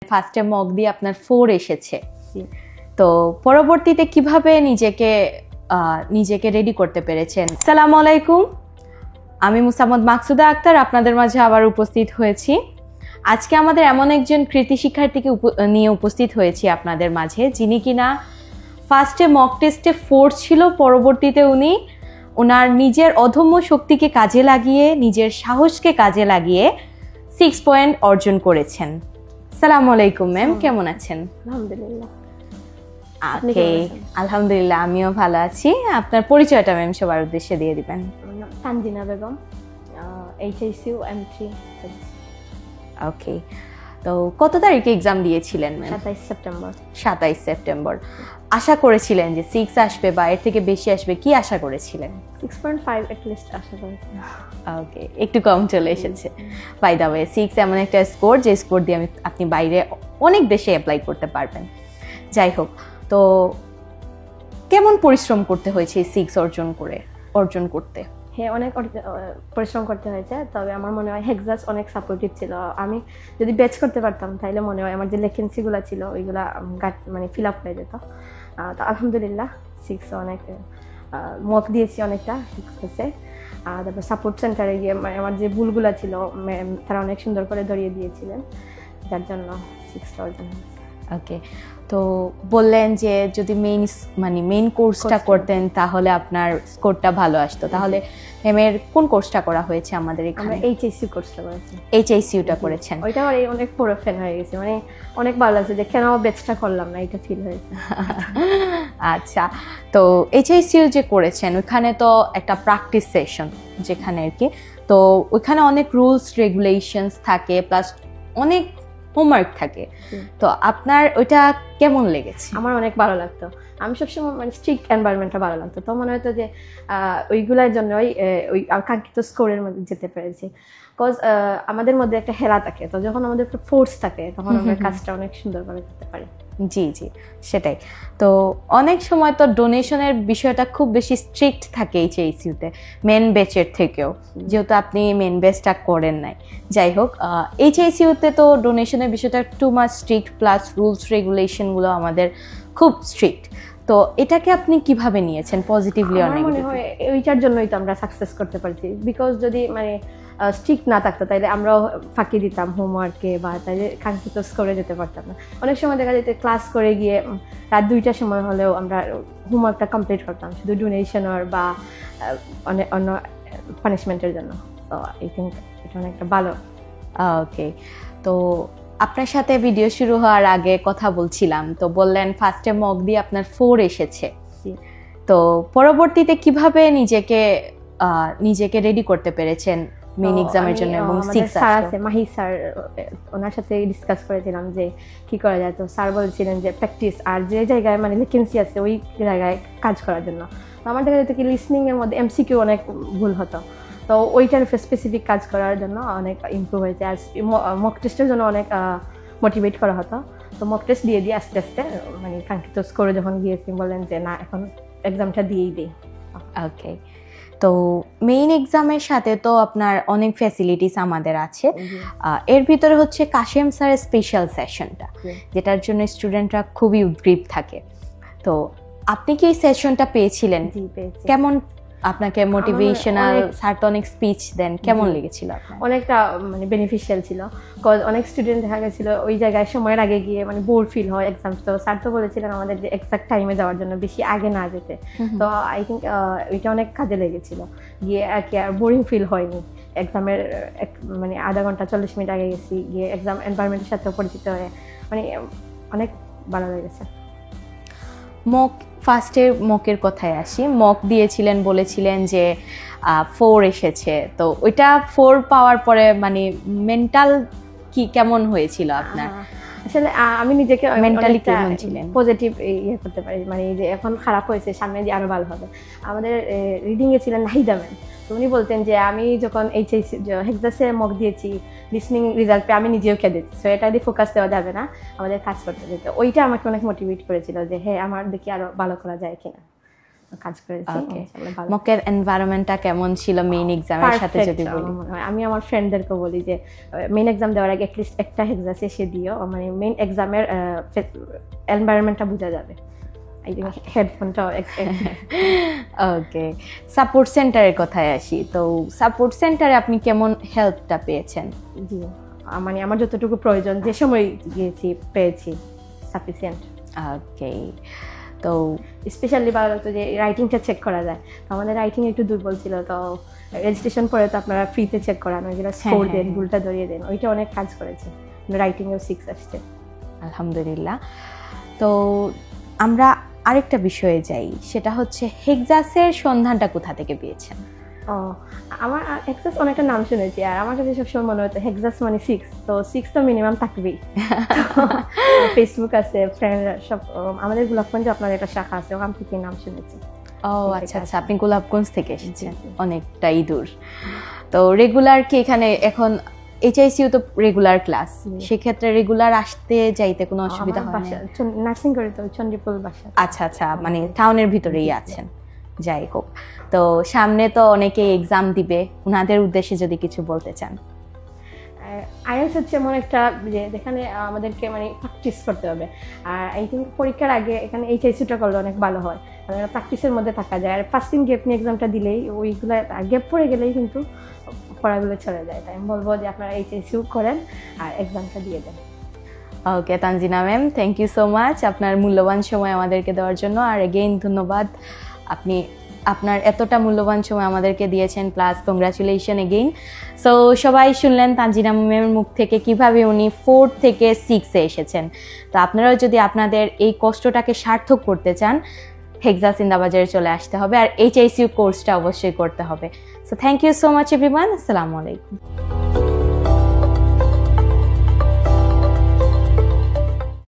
ফার্স্টে মক দিয়ে আপনার 4 এসেছে, তো পরবর্তীতে কিভাবে নিজেকে রেডি করতে পেরেছেন? আসসালামু আলাইকুম, আমি মুসাম্মদ মাকসুদা আক্তার আপনাদের মাঝে আবার উপস্থিত হয়েছি। আজকে আমাদের এমন একজন কৃতি শিক্ষার্থীকে নিয়ে উপস্থিত হয়েছি আপনাদের মাঝে, যিনি কিনা ফার্স্টে মক টেস্টে 4 ছিল, পরবর্তীতে উনি ওনার নিজের অদম্য শক্তিকে কাজে লাগিয়ে, নিজের সাহসকে কাজে লাগিয়ে 6 পয়েন্ট অর্জন করেছেন। আসসালামু আলাইকুম ম্যাম, কেমন আছেন? আলহামদুলিল্লাহ। আলহামদুলিল্লাহ, আমিও ভালো আছি। আপনার পরিচয়টা ম্যাম সবার উদ্দেশ্যে দিয়ে দিবেন। Tanzina Begum, HSU M3। ওকে, তো কত তারিখে এক্সাম দিয়েছিলেন ম্যাম? 27 সেপ্টেম্বর। 27 সেপ্টেম্বর। আশা করেছিলেন যে 6 আসবে বা এর থেকে বেশি আসবে? কি আশা করেছিলেন? 6.5 এট লিস্ট আশা করেছিলাম। ওকে, একটু কম চলে এসেছে। বাই দ্য ওয়ে, 6 এমন একটা স্কোর যে স্কোর দিয়ে আপনি বাইরে অনেক দেশে অ্যাপ্লাই করতে পারবেন। যাই হোক, তো কেমন পরিশ্রম করতে হয়েছে 6 অর্জন করতে? হ্যাঁ, অনেক পরিশ্রম করতে হয়েছে, তবে আমার মনে হয় হেক্সাস অনেক সাপোর্টিভ ছিল। আমি যদি ব্যাচ করতে পারতাম তাহলে মনে হয় আমার যে ভ্যাকেন্সিগুলো ছিল ওইগুলা মানে ফিল আপ হয়ে যেত। তো আলহামদুলিল্লাহ 6 অনেক মক দিয়েছি, অনেকটা ঠিক হয়েছে। তারপর সাপোর্ট সেন্টারে গিয়ে আমার যে ভুলগুলো ছিল তারা অনেক সুন্দর করে ধরিয়ে দিয়েছিলেন, যার জন্য 6টা অর্জন হয়েছে। ওকে, তো বললেন যে যদি মেইন কোর্সটা করতেন তাহলে আপনার স্কোরটা ভালো আসতো। তাহলে ম্যামের কোন কোর্সটা করা হয়েছে আমাদের এখানে? HSU কোর্সটা করেছি। HSUটা করেছেন? ওইটা অনেক বড় ফ্যান হয়ে গেছে, মানে অনেক ভালো লাগছে যে কেন ব্যাচটা করলাম না, এটা ফিল হয়েছে। আচ্ছা, তো HSU যে করেছেন ওখানে তো একটা প্র্যাকটিস সেশন যেখানে আর কি, তো ওইখানে অনেক রুলস রেগুলেশনস থাকে, প্লাস অনেক হোমওয়ার্ক থাকে। তো আপনার ওইটা কেমন লেগেছে? আমার অনেক ভালো লাগতো। আমি সবসময় মানে স্ট্রিক্ট এনভায়রনমেন্টটা ভালো লাগতো, তো মনে হতো যে ওইগুলোর জন্যই ওই কাঙ্ক্ষিত স্কোরের মধ্যে যেতে পেরেছি। বিকজ আমাদের মধ্যে একটা হেলা থাকে, তো যখন আমাদের একটা ফোর্স থাকে তখন আমরা কাজটা অনেক সুন্দর করে করতে পারি। জি জি, সেটাই। তো অনেক সময় তো ডোনেশনের বিষয়টা খুব বেশি স্ট্রিক্ট থাকে HSUতে, মেন ব্যাচের থেকেও, যেহেতু আপনি মেন ব্যাচটা করেন নাই। যাই হোক, HSUতে তো ডোনেশনের বিষয়টা too much strict, plus rules রেগুলেশনগুলো আমাদের খুব স্ট্রিক্ট। তো এটাকে আপনি কিভাবে নিয়েছেন, পজিটিভলি? আমার মনে হয় ওইটার জন্যই তো আমরা সাকসেস করতে পারছি, বিকজ যদি মানে স্ট্রিক্ট না থাকতো তাইলে আমরাও ফাঁকি দিতাম হোমওয়ার্কে, বা তাইলে কাঙ্ক্ষিত স্কোরে যেতে পারতাম না। অনেক সময় দেখা যেত ক্লাস করে গিয়ে রাত 2টার সময় হলেও আমরা হোমওয়ার্কটা কমপ্লিট করতাম শুধু ডোনেশনের বা অন্য পানিশমেন্টের জন্য। তো আই থিঙ্ক এটা অনেকটা ভালো। ওকে, তো আপনার সাথে ভিডিও শুরু হওয়ার আগে কথা বলছিলাম, তো বললেন ফার্স্টে মক দিয়ে আপনার 4 এসেছে, তো পরবর্তীতে কিভাবে নিজেকে রেডি করতে পেরেছেন মেইন এক্সামের জন্য? এবং 6 স্যার আছে, মাহি স্যার, ওনার সাথে ডিসকাস করেছিলাম যে কি করা যায়। তো স্যার বলছিলেন যে প্র্যাকটিস, আর যে জায়গায় মানে ভ্যাকেন্সি আছে ওই জায়গায় কাজ করার জন্য। তো আমার দেখা যেত কি লিসনিং এর মধ্যে MCQ অনেক ভুল হতো, তো ওইটার স্পেসিফিক কাজ করার জন্য অনেক ইমপ্রুভ হয়েছে। আর মক টেস্টের জন্য অনেক মোটিভেট করা হতো। তো মক টেস্ট দিয়ে আস্তে আস্তে মানে কাঙ্ক্ষিত স্কোরে যখন গিয়েছি বললেন যে না, এখন এক্সামটা দিয়েই দিই। ওকে, তো মেইন এক্সামের সাথে তো আপনার অনেক ফ্যাসিলিটিস আমাদের আছে, এর ভিতরে হচ্ছে কাশেম স্যারের স্পেশাল সেশনটা, যেটার জন্য স্টুডেন্টরা খুবই উদ্গ্রীব থাকে। তো আপনি কি এই সেশনটা পেয়েছিলেন? জি, পেয়েছি। কেমন আপনাকে মোটিভেশনাল স্যার তো অনেক স্পিচ দেন, কেমন লেগেছিল আপনার? অনেকটা মানে বেনিফিশিয়াল ছিল, কজ অনেক স্টুডেন্ট দেখা গেছিল ওই জায়গায় সময়ের আগে গিয়ে মানে বোর ফিল হয় এক্সাম। তো স্যার তো বলেছিলেন আমাদের যে এক্সাক্ট টাইমে যাওয়ার জন্য, বেশি আগে না যেতে। তো আই থিঙ্ক ওইটা অনেক কাজে লেগেছিল, গিয়ে আর কি আর বোরিং ফিল হয়নি। এক্সামের মানে আধা ঘন্টা 40 মিনিট আগে গেছি, গিয়ে এক্সাম এনভায়রনমেন্টের সাথেও পরিচিত হয়ে মানে অনেক ভালো লেগেছে। ফার্স্টের মকের কথায় আসি, মক দিয়েছিলেন, বলেছিলেন যে 4 এসেছে, তো ওইটা 4 পাওয়ার পরে মানে মেন্টাল কেমন হয়েছিল আপনার? আসলে আমি নিজেকে মেন্টালি কেমন ছিলেন? পজিটিভ করতে পারি, মানে যে এখন খারাপ হয়েছে, সামনে দিয়ে আরো ভালো হবে। আমাদের রিডিংয়ে ছিলেন নাহিদা ম্যাম, তো উনি বলতেন যে আমি যখন হেক্সাসে মক দিয়েছি, লিসনিং রেজাল্ট পেয়ে আমি নিজেও কেঁদেছি। সো এটা দিয়ে ফোকাস দেওয়া যাবে না, আমাদের কাজ করতে যেতে। ওইটা আমাকে অনেক মোটিভেট করেছিল যে হ্যাঁ, আমার দেখি আরো ভালো করা যায় কিনা। কাজ করেছি। ওকে, মাশাআল্লাহ ভালো। মকের এনভায়রনমেন্টটা কেমন ছিল মেইন এক্সামের সাথে যদি Perfect, বলি? আমার মনে হয়। আমি আমার ফ্রেন্ডদেরকে বলি যে মেইন এক্সাম দেওয়ার আগে অ্যাটলিস্ট একটা হেক্সাস এসে দিও, মানে মেইন এক্সামের এনভায়রনমেন্টটা বোঝা যাবে। আই থিঙ্ক হেডফোনটাও ওকে, সাপোর্ট সেন্টারের কথায় আসি। তো সাপোর্ট সেন্টারে আপনি কেমন হেল্পটা পেয়েছেন? জি, মানে আমার যতটুকু প্রয়োজন যে সময় গিয়েছি পেয়েছি সাফিসিয়েন্ট। ওকে, তো স্পেশালি ভালো লাগতো যে রাইটিংটা চেক করা যায়। তো আমাদের রাইটিং একটু দুর্বল ছিল, তো রেজিস্ট্রেশন পরে তো আপনারা ফ্রিতে চেক করানো, যেটা স্কোর দেন, ভুলটা ধরিয়ে দেন, ওইটা অনেক কাজ করেছে। রাইটিংয়েও 6 আসছে। আলহামদুলিল্লাহ। তো আমরা আরেকটা বিষয়ে যাই, সেটা হচ্ছে হেক্সাসের সন্ধানটা কোথা থেকে পেয়েছেন? ও, আমার হেক্সাস অনেকটা নাম শুনেছি, আর আমার কাছে সবসময় মনে হতো হেক্সাস মানে 6, তো 6 তো মিনিমাম থাকবেই। ফেসবুক আছে, ফ্রেন্ডরা সব, আমাদের গোলাপগঞ্জে আপনার একটা শাখা আছে, ওখান থেকে নাম শুনেছি। ও আচ্ছা আচ্ছা, আপনি গোলাপগঞ্জ থেকে এসেছেন, জি। অনেকটাই দূর। তো রেগুলার কি এখানে এখন এইচআইসিউ তো রেগুলার ক্লাস, সেক্ষেত্রে রেগুলার আসতে যাইতে কোনো অসুবিধা হয় না? নার্সিং করি তো চন্ডীপুর বাসা। আচ্ছা আচ্ছা, মানে টাউনের ভিতরেই আছেন। যাই হোক, তো সামনে তো অনেকেই এক্সাম দিবে, ওনাদের উদ্দেশ্যে যদি কিছু বলতে চান। আইএলটিএস হচ্ছে এমন একটা যে যেখানে আমাদেরকে মানে প্র্যাকটিস করতে হবে, আর আই থিঙ্ক পরীক্ষার আগে এখানে এইচআইসিটা করলে অনেক ভালো হয়, মানে প্র্যাকটিসের মধ্যে থাকা যায়। আর ফার্স্ট দিন গ্যাপ নিয়ে এক্সামটা দিলেই ওইগুলো গ্যাপ পড়ে গেলেই কিন্তু পড়াগুলো চলে যায়। তাই আমি বলবো যে আপনারা এইচআইসিউ করেন আর এক্সামটা দিয়ে দেন। Okay Tanjina ma'am, thank you so much আপনার মূল্যবান সময় আমাদেরকে দেওয়ার জন্য। আর এগেইন ধন্যবাদ, আপনি আপনার এতটা মূল্যবান সময় আমাদেরকে দিয়েছেন, প্লাস কংগ্রাচুলেশন এগেইন। সো সবাই শুনলেন তানজিনা ম্যামের মুখ থেকে কিভাবে উনি 4 থেকে 6-এ এসেছেন। তো আপনারাও যদি আপনাদের এই কষ্টটাকে সার্থক করতে চান, হেক্সাস ইন্দাবাজারে চলে আসতে হবে, আর এইচআইসিউ কোর্সটা অবশ্যই করতে হবে। So thank you so much everyone, আসসালামু আলাইকুম।